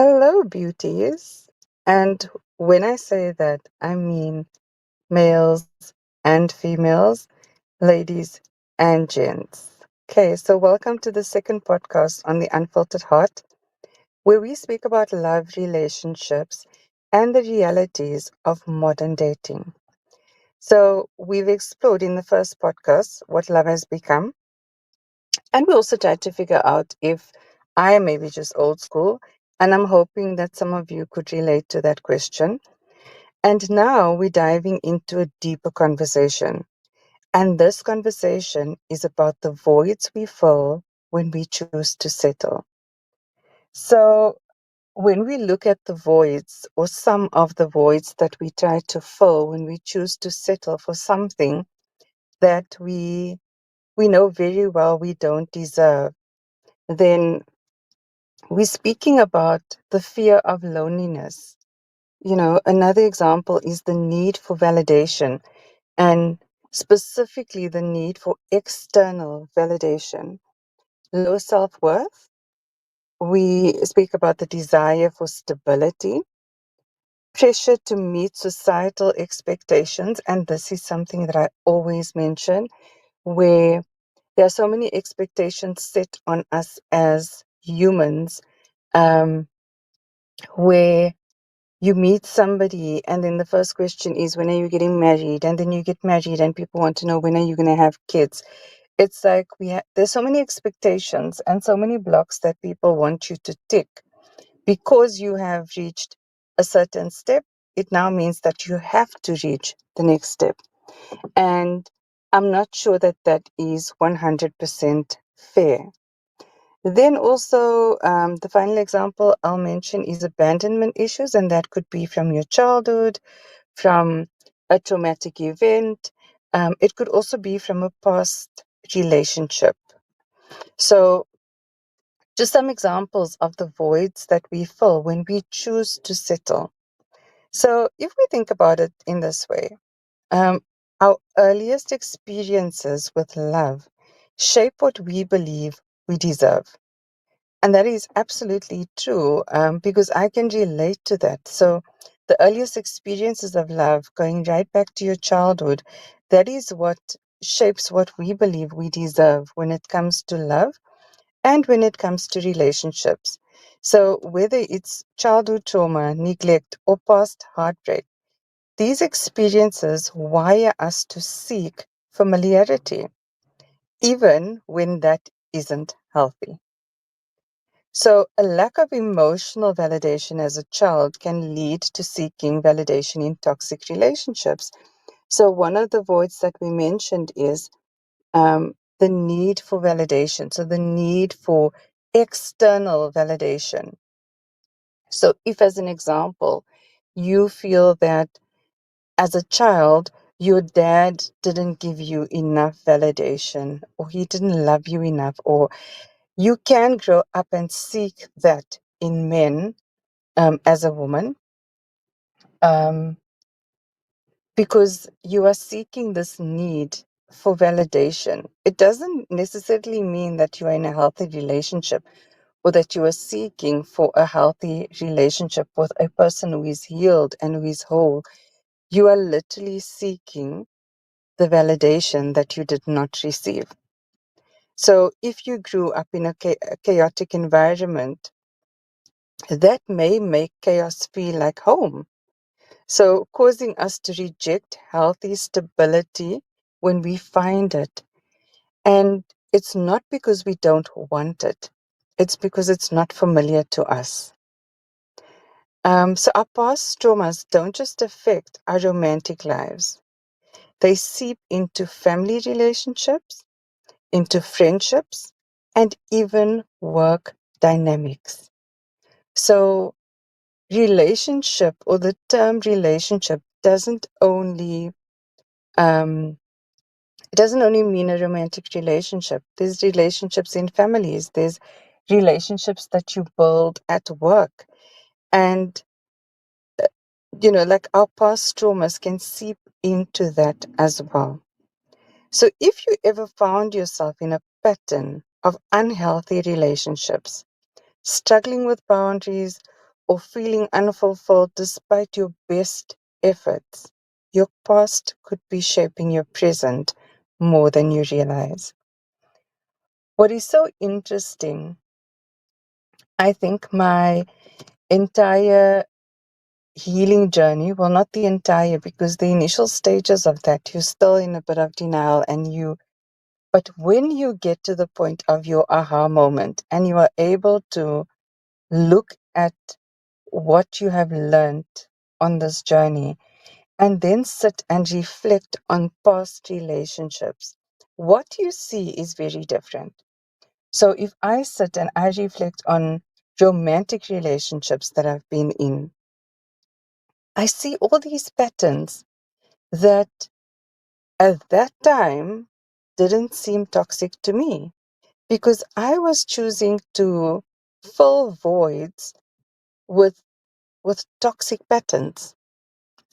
Hello, beauties. And when I say that, I mean males and females, ladies and gents. Okay, so welcome to the second podcast on the Unfiltered Heart, where we speak about love, relationships, and the realities of modern dating. So, we've explored in the first podcast what love has become, and we also tried to figure out if I am maybe just old school, and I'm hoping that some of you could relate to that question. And now we're diving into a deeper conversation. And this conversation is about the voids we fill when we choose to settle. So, when we look at the voids or some of the voids that we try to fill when we choose to settle for something that we know very well we don't deserve, then we're speaking about the fear of loneliness. Another example is the need for validation and specifically the need for external validation. Low self worth. We speak about the desire for stability, pressure to meet societal expectations. And this is something that I always mention, where there are so many expectations set on us as humans, um, where you meet somebody and then the first question is, when are you getting married? And then you get married and people want to know, when are you going to have kids? It's like there's so many expectations and so many blocks that people want you to tick. Because you have reached a certain step, it now means that you have to reach the next step. And I'm not sure that that is 100% fair. Then also, the final example I'll mention is abandonment issues, and that could be from your childhood, from a traumatic event. It could also be from a past relationship. So, just some examples of the voids that we fill when we choose to settle. So, if we think about it in this way, um, our earliest experiences with love shape what we believe we deserve. And that is absolutely true, because I can relate to that. So, the earliest experiences of love, going right back to your childhood, that is what shapes what we believe we deserve when it comes to love and when it comes to relationships. So, whether it's childhood trauma, neglect, or past heartbreak, these experiences wire us to seek familiarity, even when that isn't healthy. So, a lack of emotional validation as a child can lead to seeking validation in toxic relationships. So, one of the voids that we mentioned is the need for validation. So, the need for external validation. So, if, as an example, you feel that as a child, your dad didn't give you enough validation, or he didn't love you enough, or you can grow up and seek that in men, as a woman, um, because you are seeking this need for validation. It doesn't necessarily mean that you are in a healthy relationship or that you are seeking for a healthy relationship with a person who is healed and who is whole. You are literally seeking the validation that you did not receive. So, if you grew up in a chaotic environment, that may make chaos feel like home. So, causing us to reject healthy stability when we find it. And it's not because we don't want it, it's because it's not familiar to us. So, our past traumas don't just affect our romantic lives, they seep into family relationships, into friendships, and even work dynamics. So, relationship, or the term relationship, um, it doesn't only mean a romantic relationship. There's relationships in families. There's relationships that you build at work. And, like our past traumas can seep into that as well. So if you ever found yourself in a pattern of unhealthy relationships, struggling with boundaries, or feeling unfulfilled despite your best efforts, your past could be shaping your present more than you realize. What is so interesting, I think my entire healing journey, well, not the entire, because the initial stages of that, you're still in a bit of denial but when you get to the point of your aha moment and you are able to look at what you have learned on this journey and then sit and reflect on past relationships, what you see is very different. So if I sit and I reflect on romantic relationships that I've been in, I see all these patterns that at that time didn't seem toxic to me because I was choosing to fill voids with toxic patterns.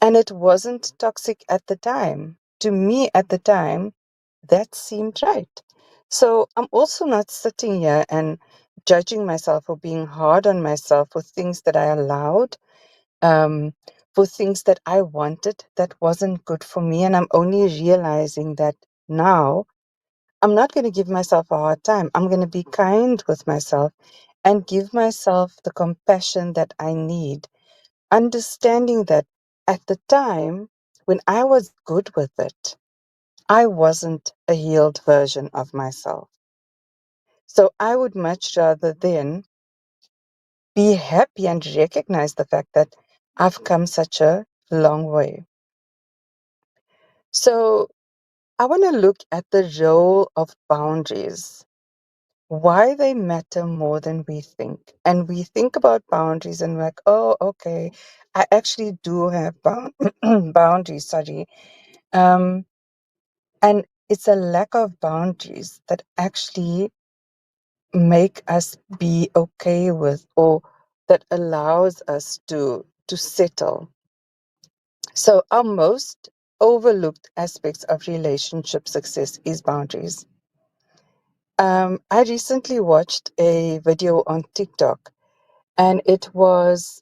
And it wasn't toxic at the time. To me at the time, that seemed right. So I'm also not sitting here and judging myself or being hard on myself for things that I allowed, um, for things that I wanted that wasn't good for me. And I'm only realizing that now I'm not going to give myself a hard time. I'm going to be kind with myself and give myself the compassion that I need, understanding that at the time when I was good with it, I wasn't a healed version of myself. So I would much rather then be happy and recognize the fact that I've come such a long way. So I want to look at the role of boundaries, why they matter more than we think. And we think about boundaries and we're like, oh, okay, I actually do have boundaries, sorry. Um, and it's a lack of boundaries that actually make us be okay with or that allows us to settle. So our most overlooked aspects of relationship success is boundaries. I recently watched a video on TikTok, and it was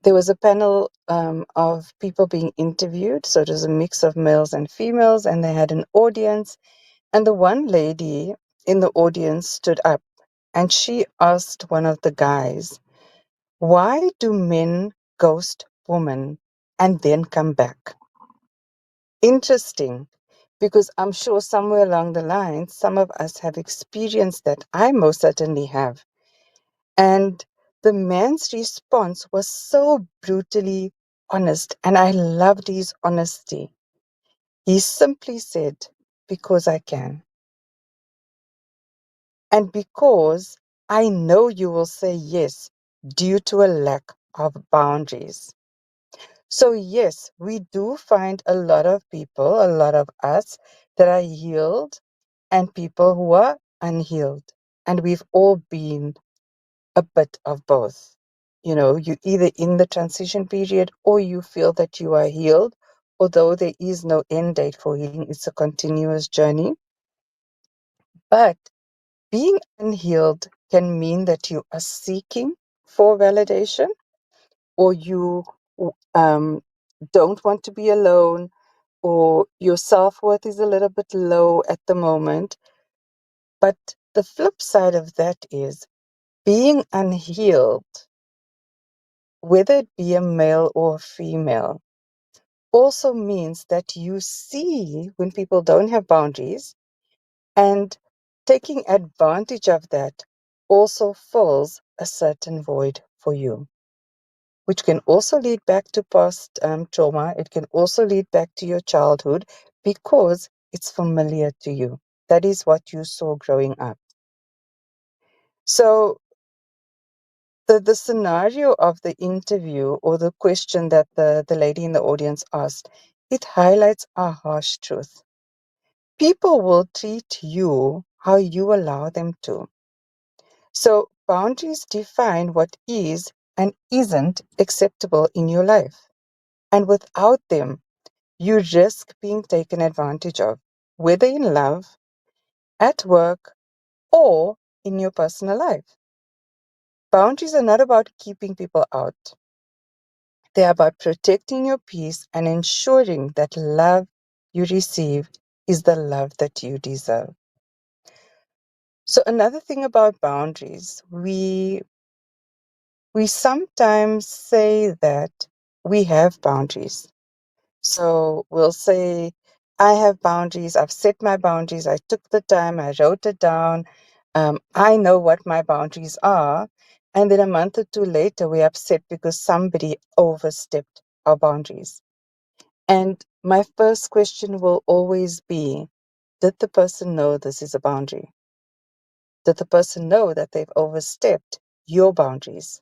there was a panel of people being interviewed. So it was a mix of males and females, and they had an audience. And the one lady in the audience stood up and she asked one of the guys, why do men ghost women and then come back? Interesting, because I'm sure somewhere along the line, some of us have experienced that. I most certainly have. And the man's response was so brutally honest, and I loved his honesty. He simply said, because I can. And because I know you will say yes due to a lack of boundaries. So, yes, we do find a lot of people, a lot of us that are healed and people who are unhealed. And we've all been a bit of both. You know, you either in the transition period or you feel that you are healed, although there is no end date for healing, it's a continuous journey. But being unhealed can mean that you are seeking for validation or you um, don't want to be alone or your self-worth is a little bit low at the moment. But the flip side of that is being unhealed, whether it be a male or a female, also means that you see when people don't have boundaries and taking advantage of that also fills a certain void for you, which can also lead back to past trauma. It can also lead back to your childhood because it's familiar to you. That is what you saw growing up. So the scenario of the interview or the question that the lady in the audience asked, it highlights a harsh truth. People will treat you how you allow them to. So boundaries define what is and isn't acceptable in your life. And without them, you risk being taken advantage of, whether in love, at work, or in your personal life. Boundaries are not about keeping people out. They are about protecting your peace and ensuring that love you receive is the love that you deserve. So another thing about boundaries, we sometimes say that we have boundaries. So we'll say, I have boundaries, I've set my boundaries, I took the time, I wrote it down, I know what my boundaries are. And then a month or two later, we're upset because somebody overstepped our boundaries. And my first question will always be, did the person know this is a boundary? Did the person know that they've overstepped your boundaries?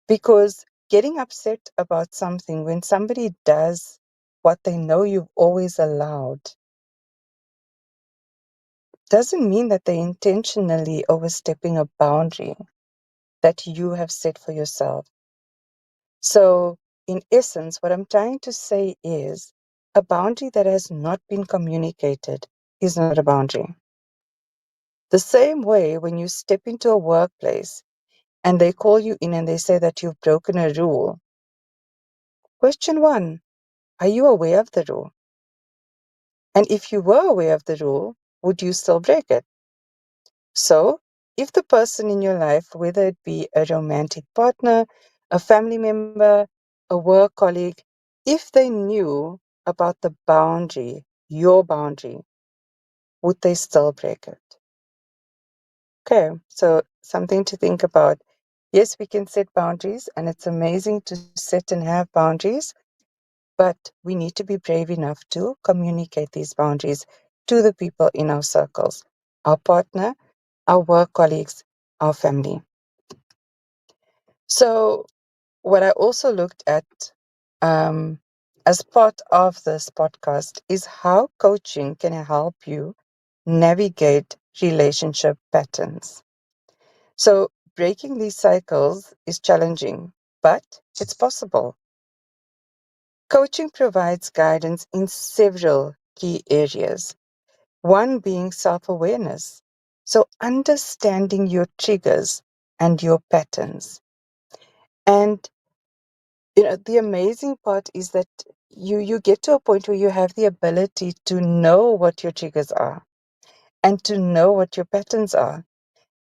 Because getting upset about something when somebody does what they know you've always allowed doesn't mean that they're intentionally overstepping a boundary that you have set for yourself. So, in essence, what I'm trying to say is a boundary that has not been communicated is not a boundary. The same way when you step into a workplace and they call you in and they say that you've broken a rule, question one, are you aware of the rule? And if you were aware of the rule, would you still break it? So, if the person in your life, whether it be a romantic partner, a family member, a work colleague, if they knew about the boundary, your boundary, would they still break it? Okay, so something to think about. Yes, we can set boundaries, and it's amazing to set and have boundaries, but we need to be brave enough to communicate these boundaries to the people in our circles, our partner, our work colleagues, our family. So, what I also looked at um, as part of this podcast is how coaching can help you navigate relationship patterns. So, breaking these cycles is challenging, but it's possible. Coaching provides guidance in several key areas, one being self awareness. So, understanding your triggers and your patterns. And the amazing part is that you get to a point where you have the ability to know what your triggers are and to know what your patterns are.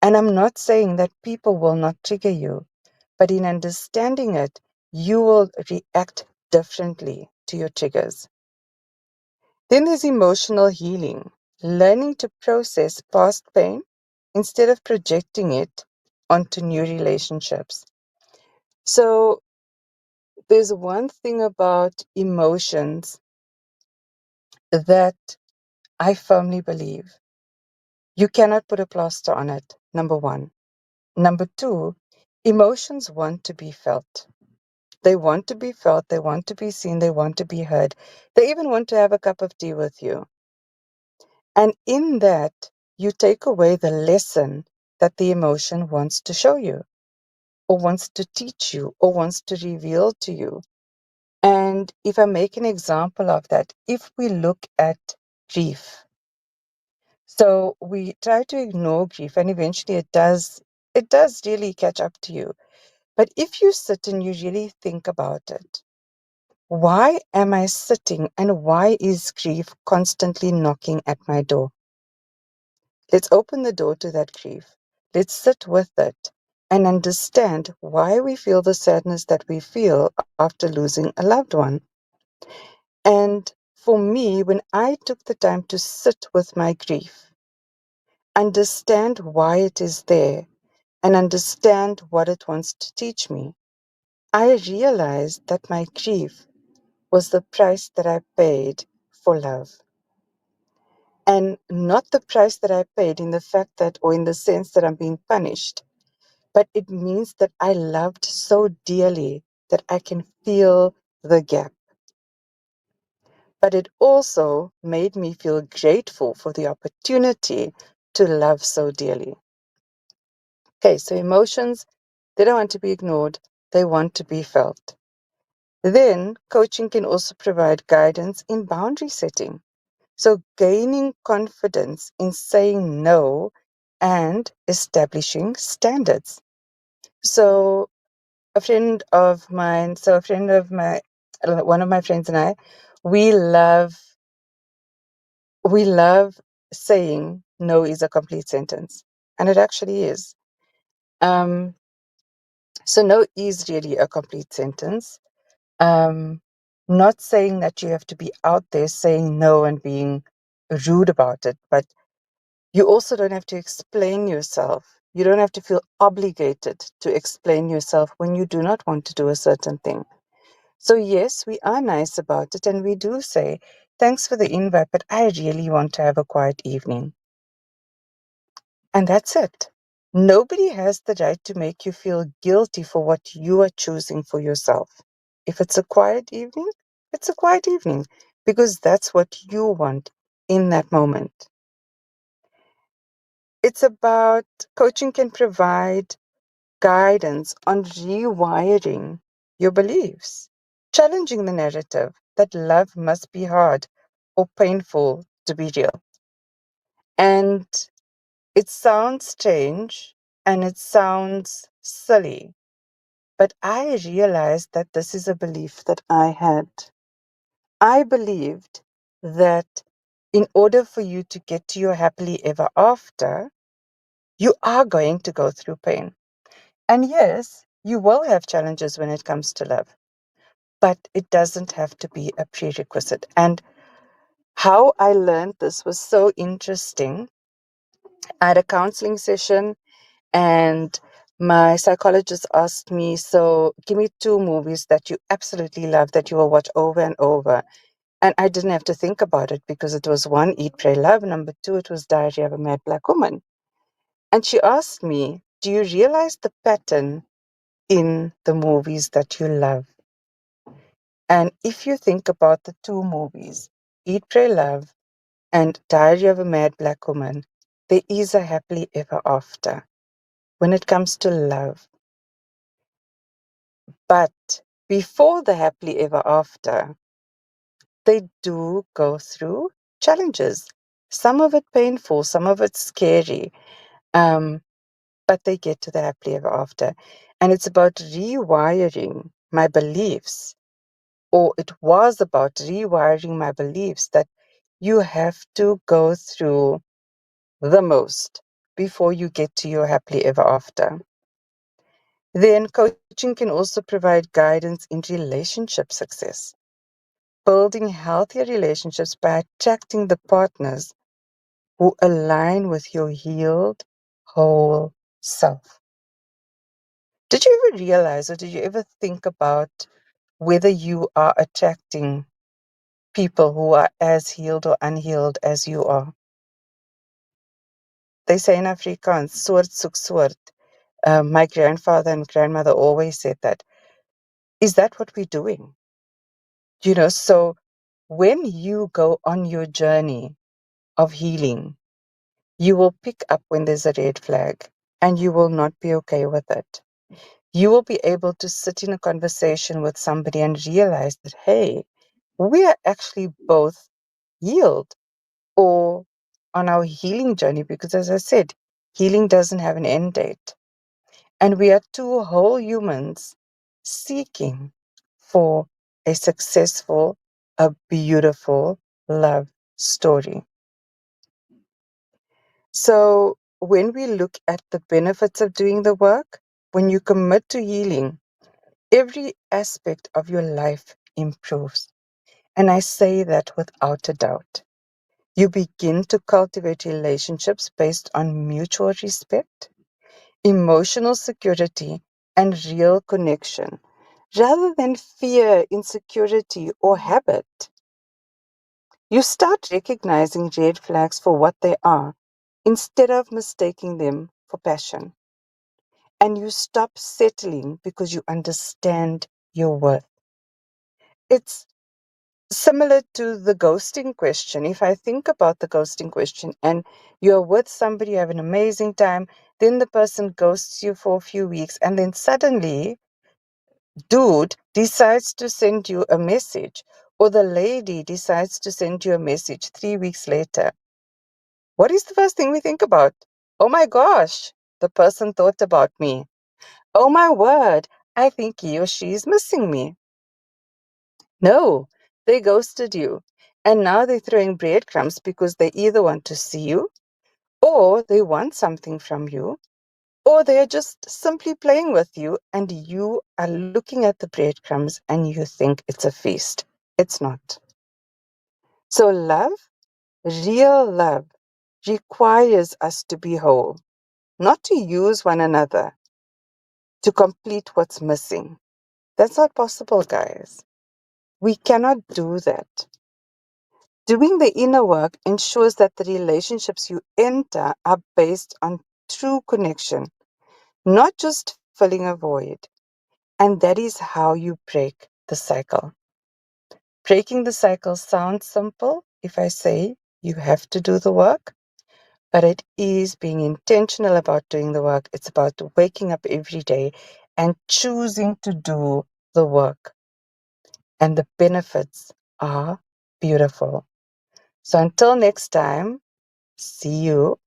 And I'm not saying that people will not trigger you, but in understanding it, you will react differently to your triggers. Then there's emotional healing, learning to process past pain instead of projecting it onto new relationships. So there's one thing about emotions that I firmly believe you cannot put a plaster on it, number one. Number two, emotions want to be felt. They want to be felt, they want to be seen, they want to be heard. They even want to have a cup of tea with you. And in that, you take away the lesson that the emotion wants to show you, or wants to teach you, or wants to reveal to you. And if I make an example of that, if we look at grief, so we try to ignore grief and eventually it does really catch up to you. But if you sit and you really think about it, why am I sitting and why is grief constantly knocking at my door? Let's open the door to that grief. Let's sit with it and understand why we feel the sadness that we feel after losing a loved one. And for me, when I took the time to sit with my grief, understand why it is there, and understand what it wants to teach me, I realized that my grief was the price that I paid for love. And not the price that I paid in the fact that, or in the sense that I'm being punished, but it means that I loved so dearly that I can feel the gap. But it also made me feel grateful for the opportunity to love so dearly. Okay, so emotions, they don't want to be ignored, they want to be felt. Then, coaching can also provide guidance in boundary setting. So, gaining confidence in saying no and establishing standards. So a friend of mine, so a friend of my, one of my friends and I, we love, we love saying no is a complete sentence. And it actually is. Um, so no is really a complete sentence. Um, Not saying that you have to be out there saying no and being rude about it, but you also don't have to explain yourself. You don't have to feel obligated to explain yourself when you do not want to do a certain thing. So, yes, we are nice about it and we do say, thanks for the invite, but I really want to have a quiet evening. And that's it. Nobody has the right to make you feel guilty for what you are choosing for yourself. If it's a quiet evening, it's a quiet evening because that's what you want in that moment. It's about coaching can provide guidance on rewiring your beliefs, challenging the narrative that love must be hard or painful to be real. And it sounds strange and it sounds silly, but I realized that this is a belief that I had. I believed that in order for you to get to your happily ever after, you are going to go through pain. And yes, you will have challenges when it comes to love, but it doesn't have to be a prerequisite. And how I learned this was so interesting. I had a counseling session and my psychologist asked me, so give me two movies that you absolutely love that you will watch over and over. And I didn't have to think about it because it was one, Eat, Pray, Love. Number two, it was Diary of a Mad Black Woman. And she asked me, do you realize the pattern in the movies that you love? And if you think about the two movies, Eat, Pray, Love and Diary of a Mad Black Woman, there is a happily ever after when it comes to love. But before the happily ever after, they do go through challenges. Some of it painful, some of it scary, um, but they get to the happily ever after. And it's about rewiring my beliefs, or it was about rewiring my beliefs that you have to go through the most before you get to your happily ever after. Then coaching can also provide guidance in relationship success, building healthier relationships by attracting the partners who align with your healed, whole self. Did you ever realize or did you ever think about whether you are attracting people who are as healed or unhealed as you are? They say in Afrikaans, soort soek soort. My grandfather and grandmother always said that. Is that what we're doing? So when you go on your journey of healing, you will pick up when there's a red flag and you will not be okay with it. You will be able to sit in a conversation with somebody and realize that, hey, we are actually both healed or on our healing journey because, as I said, healing doesn't have an end date. And we are two whole humans seeking for a successful, a beautiful love story. So, when we look at the benefits of doing the work, when you commit to healing, every aspect of your life improves. And I say that without a doubt. You begin to cultivate relationships based on mutual respect, emotional security, and real connection, rather than fear, insecurity, or habit. You start recognizing red flags for what they are instead of mistaking them for passion. And you stop settling because you understand your worth. It's similar to the ghosting question. If I think about the ghosting question and you're with somebody, you have an amazing time, then the person ghosts you for a few weeks, and then suddenly, dude decides to send you a message, or the lady decides to send you a message 3 weeks later. What is the first thing we think about? Oh my gosh, the person thought about me. Oh my word, I think he or she is missing me. No, they ghosted you. And now they're throwing breadcrumbs because they either want to see you, or they want something from you, or they're just simply playing with you, and you are looking at the breadcrumbs and you think it's a feast. It's not. So, love, real love, requires us to be whole, not to use one another to complete what's missing. That's not possible, guys. We cannot do that. Doing the inner work ensures that the relationships you enter are based on true connection, not just filling a void. And that is how you break the cycle. Breaking the cycle sounds simple if I say you have to do the work, but it is being intentional about doing the work. It's about waking up every day and choosing to do the work. And the benefits are beautiful. So until next time, see you